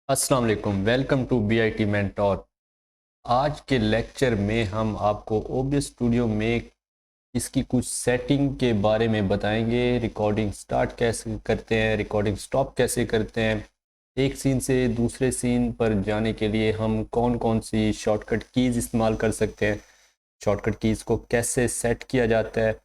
अस्सलाम वालेकुम, welcome to BIT mentor. आज के लेक्चर में हम आपको OBS स्टूडियो में इसकी कुछ सेटिंग के बारे में बताएंगे। रिकॉर्डिंग स्टार्ट कैसे करते हैं, रिकॉर्डिंग स्टॉप कैसे करते हैं, एक सीन से दूसरे सीन पर जाने के लिए हम कौन कौन सी शॉर्टकट कीज़ इस्तेमाल कर सकते हैं, शॉर्टकट कीज़ को कैसे सेट किया जाता है,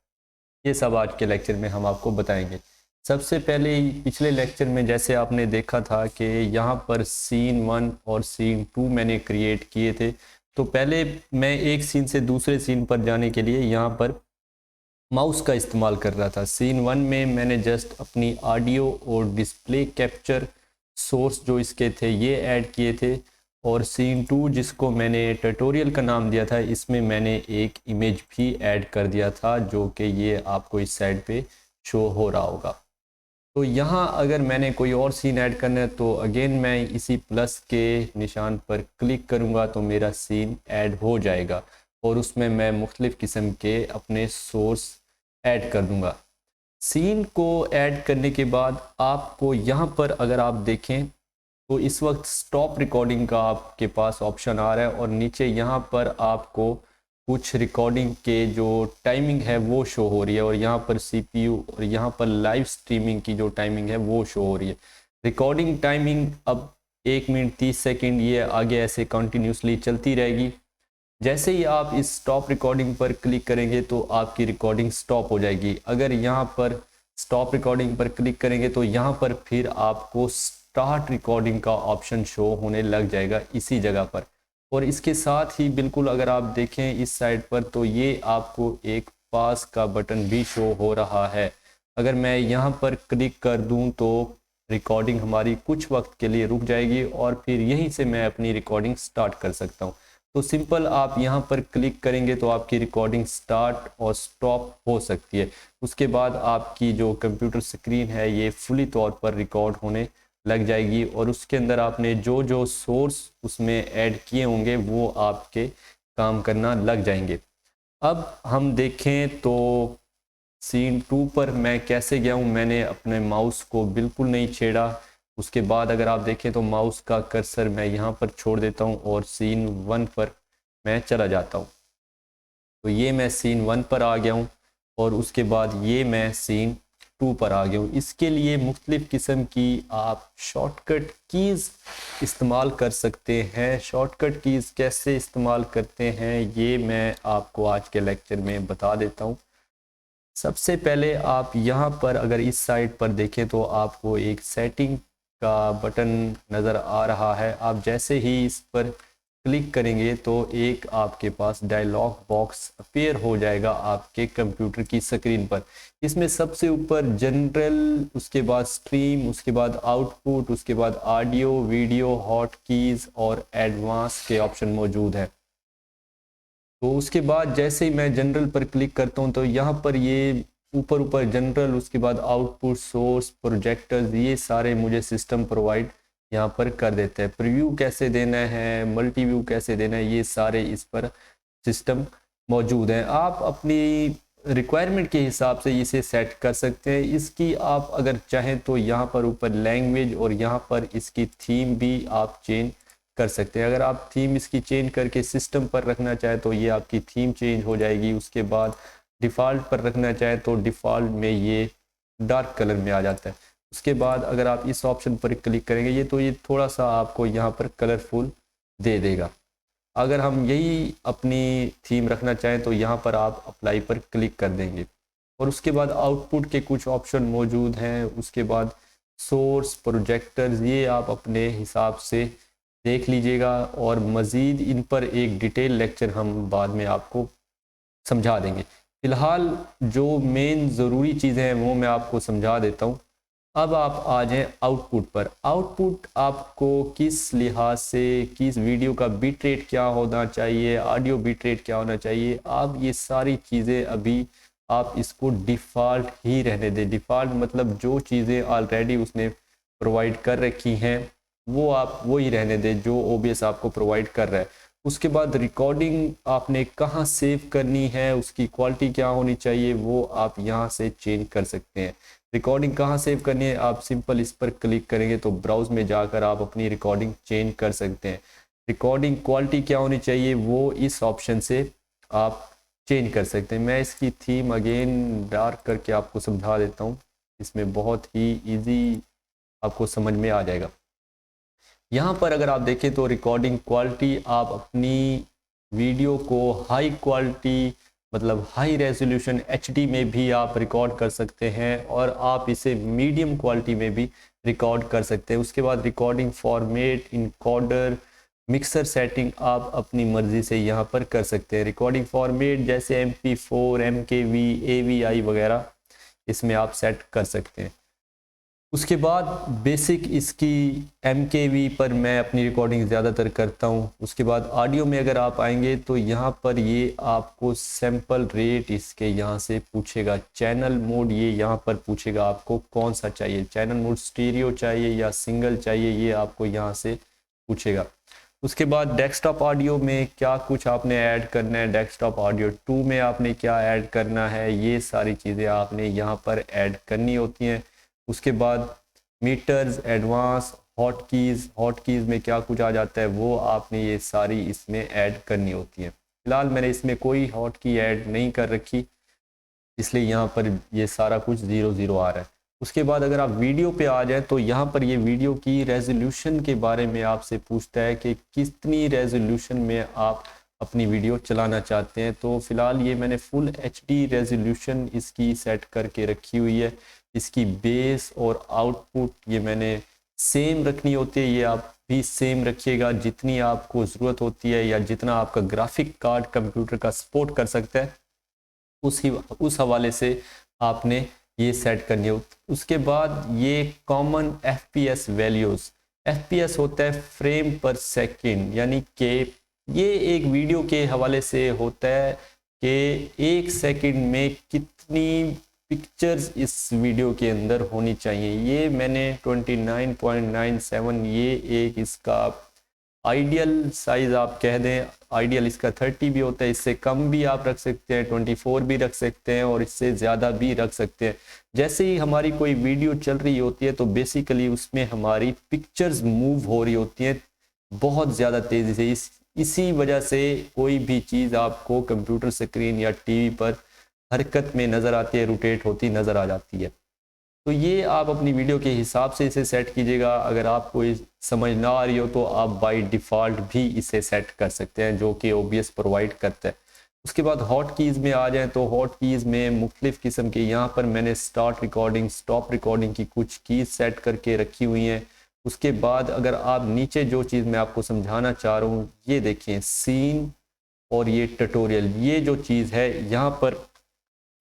ये सब आज के लेक्चर में हम आपको बताएंगे। सबसे पहले पिछले लेक्चर में जैसे आपने देखा था कि यहाँ पर सीन 1 और सीन 2 मैंने क्रिएट किए थे। तो पहले मैं एक सीन से दूसरे सीन पर जाने के लिए यहाँ पर माउस का इस्तेमाल कर रहा था। सीन 1 में मैंने जस्ट अपनी ऑडियो और डिस्प्ले कैप्चर सोर्स जो इसके थे ये ऐड किए थे, और सीन 2 जिसको मैंने ट्यूटोरियल का नाम दिया था इसमें मैंने एक इमेज भी ऐड कर दिया था जो कि ये आपको इस साइड पे शो हो रहा होगा। तो यहाँ अगर मैंने कोई और सीन ऐड करना है तो अगेन मैं इसी प्लस के निशान पर क्लिक करूँगा तो मेरा सीन ऐड हो जाएगा और उसमें मैं मुख्तलिफ़ किस्म के अपने सोर्स ऐड कर दूँगा। सीन को ऐड करने के बाद आपको यहाँ पर अगर आप देखें तो इस वक्त स्टॉप रिकॉर्डिंग का आपके पास ऑप्शन आ रहा है और नीचे यहाँ पर आपको कुछ रिकॉर्डिंग के जो टाइमिंग है वो शो हो रही है, और यहाँ पर CPU और यहाँ पर लाइव स्ट्रीमिंग की जो टाइमिंग है वो शो हो रही है। रिकॉर्डिंग टाइमिंग अब 1 मिनट 30 सेकंड ये आगे ऐसे कंटिन्यूसली चलती रहेगी। जैसे ही आप इस स्टॉप रिकॉर्डिंग पर क्लिक करेंगे तो आपकी रिकॉर्डिंग स्टॉप हो जाएगी। अगर यहाँ पर स्टॉप रिकॉर्डिंग पर क्लिक करेंगे तो यहाँ पर फिर आपको स्टार्ट रिकॉर्डिंग का ऑप्शन शो होने लग जाएगा इसी जगह पर। और इसके साथ ही बिल्कुल अगर आप देखें इस साइड पर तो ये आपको एक पास का बटन भी शो हो रहा है। अगर मैं यहाँ पर क्लिक कर दूँ तो रिकॉर्डिंग हमारी कुछ वक्त के लिए रुक जाएगी और फिर यहीं से मैं अपनी रिकॉर्डिंग स्टार्ट कर सकता हूँ। तो सिंपल आप यहाँ पर क्लिक करेंगे तो आपकी रिकॉर्डिंग स्टार्ट और स्टॉप हो सकती है। उसके बाद आपकी जो कंप्यूटर स्क्रीन है ये फुली तौर पर रिकॉर्ड होने लग जाएगी और उसके अंदर आपने जो जो सोर्स उसमें ऐड किए होंगे वो आपके काम करना लग जाएंगे। अब हम देखें तो सीन 2 पर मैं कैसे गया हूँ, मैंने अपने माउस को बिल्कुल नहीं छेड़ा। उसके बाद अगर आप देखें तो माउस का कर्सर मैं यहाँ पर छोड़ देता हूँ और सीन 1 पर मैं चला जाता हूँ। तो ये मैं सीन 1 पर आ गया हूँ और उसके बाद ये मैं सीन 2 पर आ गया हूँ। इसके लिए मुख्तलिफ़ किस्म की आप शॉर्टकट कीज़ इस्तेमाल कर सकते हैं। शॉर्टकट कीज़ कैसे इस्तेमाल करते हैं ये मैं आपको आज के लेक्चर में बता देता हूँ। सबसे पहले आप यहाँ पर अगर इस साइड पर देखें तो आपको एक सेटिंग का बटन नज़र आ रहा है। आप जैसे ही इस पर क्लिक करेंगे तो एक आपके पास डायलॉग बॉक्स अपीयर हो जाएगा आपके कंप्यूटर की स्क्रीन पर। इसमें सबसे ऊपर जनरल, उसके बाद स्ट्रीम, उसके बाद आउटपुट, उसके बाद ऑडियो, वीडियो, हॉट कीज़ और एडवांस के ऑप्शन मौजूद हैं। तो उसके बाद जैसे ही मैं जनरल पर क्लिक करता हूँ तो यहाँ पर ये ऊपर ऊपर जनरल, उसके बाद आउटपुट, सोर्स, प्रोजेक्टर्स, ये सारे मुझे सिस्टम प्रोवाइड यहाँ पर कर देते हैं। प्रीव्यू कैसे देना है, मल्टी व्यू कैसे देना है, ये सारे इस पर सिस्टम मौजूद हैं। आप अपनी रिक्वायरमेंट के हिसाब से इसे सेट कर सकते हैं। इसकी आप अगर चाहें तो यहाँ पर ऊपर लैंग्वेज और यहाँ पर इसकी थीम भी आप चेंज कर सकते हैं। अगर आप थीम इसकी चेंज करके सिस्टम पर रखना चाहें तो ये आपकी थीम चेंज हो जाएगी। उसके बाद डिफ़ॉल्ट पर रखना चाहें तो डिफ़ॉल्ट में ये डार्क कलर में आ जाता है। उसके बाद अगर आप इस ऑप्शन पर क्लिक करेंगे ये थोड़ा सा आपको यहाँ पर कलरफुल दे देगा। अगर हम यही अपनी थीम रखना चाहें तो यहाँ पर आप अप्लाई पर क्लिक कर देंगे और उसके बाद आउटपुट के कुछ ऑप्शन मौजूद हैं। उसके बाद सोर्स, प्रोजेक्टर्स, ये आप अपने हिसाब से देख लीजिएगा और मज़ीद इन पर एक डिटेल लेक्चर हम बाद में आपको समझा देंगे। फ़िलहाल जो मेन ज़रूरी चीज़ें हैं वो मैं आपको समझा देता हूँ। अब आप आ जाएं आउटपुट पर। आउटपुट आपको किस लिहाज से, किस वीडियो का बिट रेट क्या होना चाहिए, ऑडियो बिट रेट क्या होना चाहिए, आप ये सारी चीज़ें अभी आप इसको डिफ़ॉल्ट ही रहने दें। डिफ़ॉल्ट मतलब जो चीज़ें ऑलरेडी उसने प्रोवाइड कर रखी हैं वो आप वही रहने दें जो OBS आपको प्रोवाइड कर रहा है। उसके बाद रिकॉर्डिंग आपने कहाँ सेव करनी है, उसकी क्वालिटी क्या होनी चाहिए वो आप यहाँ से चेंज कर सकते हैं। रिकॉर्डिंग कहाँ सेव करनी है, आप सिंपल इस पर क्लिक करेंगे तो ब्राउज में जाकर आप अपनी रिकॉर्डिंग चेंज कर सकते हैं। रिकॉर्डिंग क्वालिटी क्या होनी चाहिए वो इस ऑप्शन से आप चेंज कर सकते हैं। मैं इसकी थीम अगेन डार्क करके आपको समझा देता हूँ, इसमें बहुत ही इजी आपको समझ में आ जाएगा। यहाँ पर अगर आप देखें तो रिकॉर्डिंग क्वालिटी, आप अपनी वीडियो को हाई क्वालिटी मतलब हाई रेजोल्यूशन एचडी में भी आप रिकॉर्ड कर सकते हैं और आप इसे मीडियम क्वालिटी में भी रिकॉर्ड कर सकते हैं। उसके बाद recording format, encoder, mixer setting आप अपनी मर्जी से यहाँ पर कर सकते हैं। रिकॉर्डिंग फॉर्मेट जैसे MP4, MKV, AVI वगैरह इसमें आप सेट कर सकते हैं। उसके बाद बेसिक इसकी MKV पर मैं अपनी रिकॉर्डिंग ज़्यादातर करता हूँ। उसके बाद ऑडियो में अगर आप आएंगे तो यहाँ पर ये आपको सैंपल रेट इसके यहाँ से पूछेगा। चैनल मोड ये यहाँ पर पूछेगा आपको कौन सा चाहिए, चैनल मोड स्टीरियो चाहिए या सिंगल चाहिए, ये आपको यहाँ से पूछेगा। उसके बाद डेस्कटॉप ऑडियो में क्या कुछ आपने ऐड करना है, डेस्कटॉप ऑडियो 2 में आपने क्या ऐड करना है, ये सारी चीज़ें आपने यहाँ पर ऐड करनी होती हैं। उसके बाद मीटर्स, एडवांस, हॉट कीज़ में क्या कुछ आ जाता है वो आपने ये सारी इसमें ऐड करनी होती है। फिलहाल मैंने इसमें कोई हॉट की ऐड नहीं कर रखी, इसलिए यहाँ पर ये सारा कुछ 0 आ रहा है। उसके बाद अगर आप वीडियो पे आ जाए तो यहाँ पर ये वीडियो की रेजोल्यूशन के बारे में आपसे पूछता है कि कितनी रेजोल्यूशन में आप अपनी वीडियो चलाना चाहते हैं। तो फिलहाल ये मैंने फुल HD रेजोल्यूशन इसकी सेट करके रखी हुई है। इसकी बेस और आउटपुट ये मैंने सेम रखनी होती है, ये आप भी सेम रखिएगा जितनी आपको ज़रूरत होती है या जितना आपका ग्राफिक कार्ड कंप्यूटर का सपोर्ट कर सकता है उस हवाले से आपने ये सेट करनी हो। उसके बाद ये कॉमन FPS वैल्यूज़, FPS होता है फ्रेम पर सेकंड, यानी कि ये एक वीडियो के हवाले से होता है कि 1 सेकंड में कितनी पिक्चर्स इस वीडियो के अंदर होनी चाहिए। ये मैंने 29.97 ये एक इसका आइडियल साइज आप कह दें। आइडियल इसका 30 भी होता है, इससे कम भी आप रख सकते हैं, 24 भी रख सकते हैं और इससे ज़्यादा भी रख सकते हैं। जैसे ही हमारी कोई वीडियो चल रही होती है तो बेसिकली उसमें हमारी पिक्चर्स मूव हो रही होती हैं बहुत ज़्यादा तेज़ी से। इसी वजह से कोई भी चीज़ आपको कंप्यूटर स्क्रीन या टीवी पर हरकत में नज़र आती है, रोटेट होती नज़र आ जाती है। तो ये आप अपनी वीडियो के हिसाब से इसे सेट कीजिएगा। अगर आपको समझ ना आ रही हो तो आप बाय डिफ़ॉल्ट भी इसे सेट कर सकते हैं, जो कि OBS प्रोवाइड करता है। उसके बाद हॉट कीज़ में आ जाएं तो हॉट कीज़ में मुख्तलिफ़ किस्म के, यहाँ पर मैंने स्टार्ट रिकॉर्डिंग, स्टॉप रिकॉर्डिंग की कुछ कीज़ सेट करके रखी हुई हैं। उसके बाद अगर आप नीचे जो चीज़ मैं आपको समझाना चाह रहा हूँ ये देखिए, सीन और ये ट्यूटोरियल, ये जो चीज़ है यहाँ पर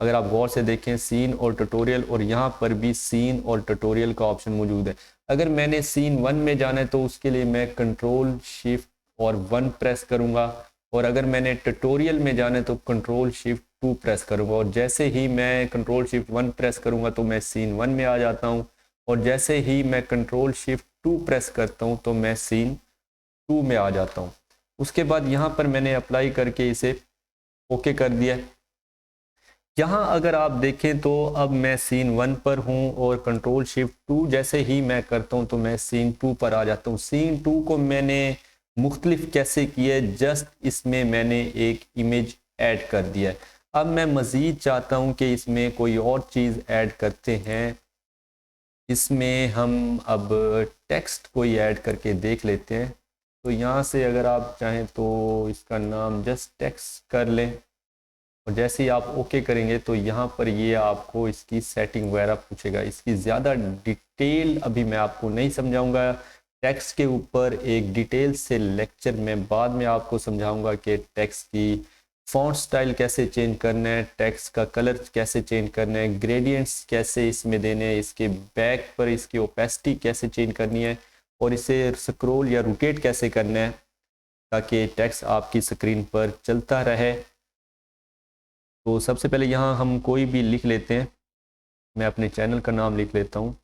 अगर आप गौर से देखें सीन और ट्यूटोरियल, और यहाँ पर भी सीन और ट्यूटोरियल का ऑप्शन मौजूद है। अगर मैंने सीन 1 में जाना है तो उसके लिए मैं कंट्रोल शिफ्ट और 1 प्रेस करूँगा, और अगर मैंने ट्यूटोरियल में जाना है तो कंट्रोल शिफ्ट 2 प्रेस करूँगा। और जैसे ही मैं कंट्रोल शिफ्ट 1 प्रेस करूँगा तो मैं सीन 1 में आ जाता हूँ, और जैसे ही मैं कंट्रोल शिफ्ट 2 प्रेस करता हूँ तो मैं सीन 2 में आ जाता हूँ। उसके बाद यहाँ पर मैंने अप्लाई करके इसे ओके कर दिया। यहाँ अगर आप देखें तो अब मैं सीन 1 पर हूँ और कंट्रोल शिफ्ट 2 जैसे ही मैं करता हूँ तो मैं सीन 2 पर आ जाता हूँ। सीन 2 को मैंने मुख्तलिफ कैसे किया, जस्ट इसमें मैंने एक इमेज ऐड कर दिया है। अब मैं मज़ीद चाहता हूँ कि इसमें कोई और चीज़ ऐड करते हैं। इसमें हम अब टेक्स्ट कोई ऐड करके देख लेते हैं। तो यहाँ से अगर आप चाहें तो इसका नाम जस्ट टेक्स्ट कर लें, और जैसे ही आप ओके करेंगे तो यहाँ पर ये आपको इसकी सेटिंग वगैरह पूछेगा। इसकी ज़्यादा डिटेल अभी मैं आपको नहीं समझाऊंगा। टेक्स्ट के ऊपर एक डिटेल से लेक्चर में बाद में आपको समझाऊंगा कि टेक्स्ट की फॉन्ट स्टाइल कैसे चेंज करना है, टेक्स्ट का कलर कैसे चेंज करना है, ग्रेडियंट्स कैसे इसमें देने हैं, इसके बैक पर इसकी ओपेसिटी कैसे चेंज करनी है, और इसे स्क्रॉल या रोटेट कैसे करना है ताकि टेक्स्ट आपकी स्क्रीन पर चलता रहे। तो सबसे पहले यहाँ हम कोई भी लिख लेते हैं। मैं अपने चैनल का नाम लिख लेता हूँ,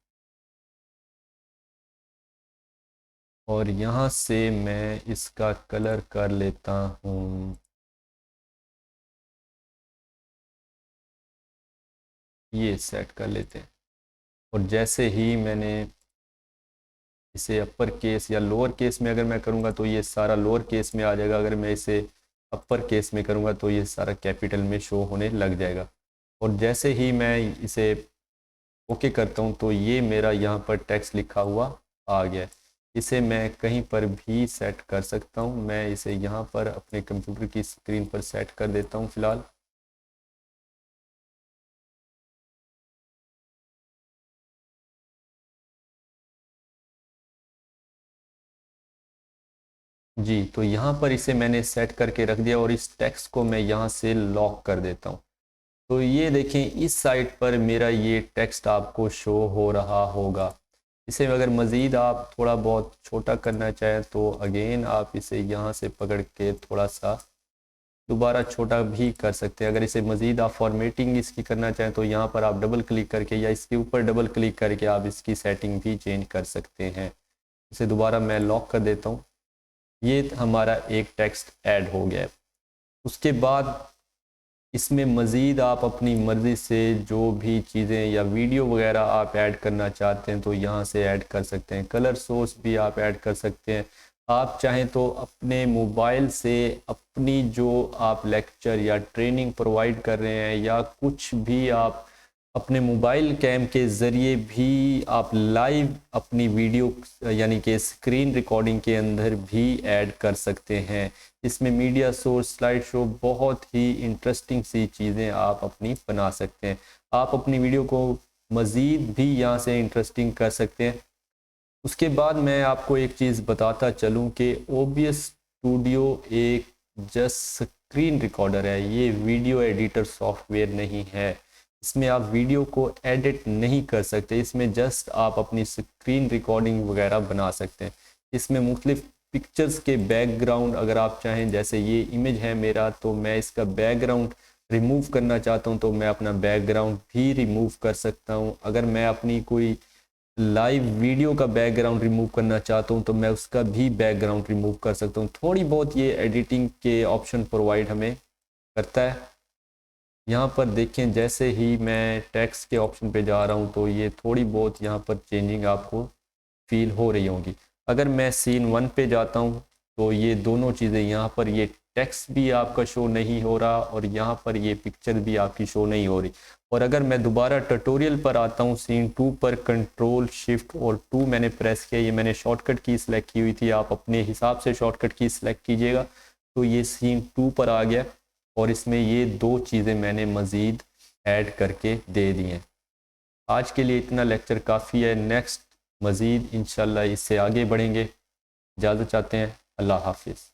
और यहाँ से मैं इसका कलर कर लेता हूँ, ये सेट कर लेते हैं। और जैसे ही मैंने इसे अपर केस या लोअर केस में अगर मैं करूँगा तो ये सारा लोअर केस में आ जाएगा, अगर मैं इसे अपर केस में करूँगा तो ये सारा कैपिटल में शो होने लग जाएगा। और जैसे ही मैं इसे ओके करता हूँ तो ये मेरा यहाँ पर टेक्स्ट लिखा हुआ आ गया है। इसे मैं कहीं पर भी सेट कर सकता हूँ। मैं इसे यहाँ पर अपने कंप्यूटर की स्क्रीन पर सेट कर देता हूँ फ़िलहाल। जी, तो यहाँ पर इसे मैंने सेट करके रख दिया और इस टेक्स्ट को मैं यहाँ से लॉक कर देता हूँ। तो ये देखें इस साइड पर मेरा ये टेक्स्ट आपको शो हो रहा होगा। इसे अगर मज़ीद आप थोड़ा बहुत छोटा करना चाहें तो अगेन आप इसे यहाँ से पकड़ के थोड़ा सा दोबारा छोटा भी कर सकते हैं। अगर इसे मज़ीद आप फॉर्मेटिंग इसकी करना चाहें तो यहाँ पर आप डबल क्लिक करके या इसके ऊपर डबल क्लिक करके आप इसकी सेटिंग भी चेंज कर सकते हैं। इसे दोबारा मैं लॉक कर देता हूँ। ये हमारा एक टेक्स्ट ऐड हो गया है। उसके बाद इसमें मज़ीद आप अपनी मर्ज़ी से जो भी चीज़ें या वीडियो वगैरह आप ऐड करना चाहते हैं तो यहाँ से ऐड कर सकते हैं। कलर सोर्स भी आप ऐड कर सकते हैं। आप चाहें तो अपने मोबाइल से अपनी जो आप लेक्चर या ट्रेनिंग प्रोवाइड कर रहे हैं या कुछ भी आप अपने मोबाइल कैम के ज़रिए भी आप लाइव अपनी वीडियो यानी कि स्क्रीन रिकॉर्डिंग के अंदर भी ऐड कर सकते हैं। इसमें मीडिया सोर्स, स्लाइड शो, बहुत ही इंटरेस्टिंग सी चीज़ें आप अपनी बना सकते हैं। आप अपनी वीडियो को मज़ीद भी यहाँ से इंटरेस्टिंग कर सकते हैं। उसके बाद मैं आपको एक चीज़ बताता चलूँ कि OBS स्टूडियो एक जस्ट स्क्रीन रिकॉर्डर है, ये वीडियो एडिटर सॉफ्टवेयर नहीं है। इसमें आप वीडियो को एडिट नहीं कर सकते, इसमें जस्ट आप अपनी स्क्रीन रिकॉर्डिंग वगैरह बना सकते हैं। इसमें मुख्तलिफ पिक्चर्स के बैकग्राउंड अगर आप चाहें, जैसे ये इमेज है मेरा तो मैं इसका बैकग्राउंड रिमूव करना चाहता हूं तो मैं अपना बैकग्राउंड भी रिमूव कर सकता हूं। अगर मैं अपनी कोई लाइव वीडियो का बैकग्राउंड रिमूव करना चाहता हूं तो मैं उसका भी बैकग्राउंड रिमूव कर सकता हूं। थोड़ी बहुत ये एडिटिंग के ऑप्शन प्रोवाइड हमें करता है। यहाँ पर देखें जैसे ही मैं टेक्स्ट के ऑप्शन पे जा रहा हूँ तो ये थोड़ी बहुत यहाँ पर चेंजिंग आपको फील हो रही होंगी। अगर मैं सीन 1 पे जाता हूँ तो ये दोनों चीज़ें, यहाँ पर ये टेक्स्ट भी आपका शो नहीं हो रहा और यहाँ पर ये पिक्चर भी आपकी शो नहीं हो रही। और अगर मैं दोबारा ट्यूटोरियल पर आता हूँ, सीन 2 पर कंट्रोल शिफ्ट और 2 मैंने प्रेस किया, ये मैंने शॉर्टकट की सिलेक्ट की हुई थी, आप अपने हिसाब से शॉर्टकट की सिलेक्ट कीजिएगा। तो ये सीन 2 पर आ गया और इसमें ये दो चीज़ें मैंने मज़ीद ऐड करके दे दी हैं। आज के लिए इतना लेक्चर काफ़ी है। नेक्स्ट मज़ीद इंशाल्लाह इससे आगे बढ़ेंगे। इजाज़त चाहते हैं। अल्लाह हाफिज़।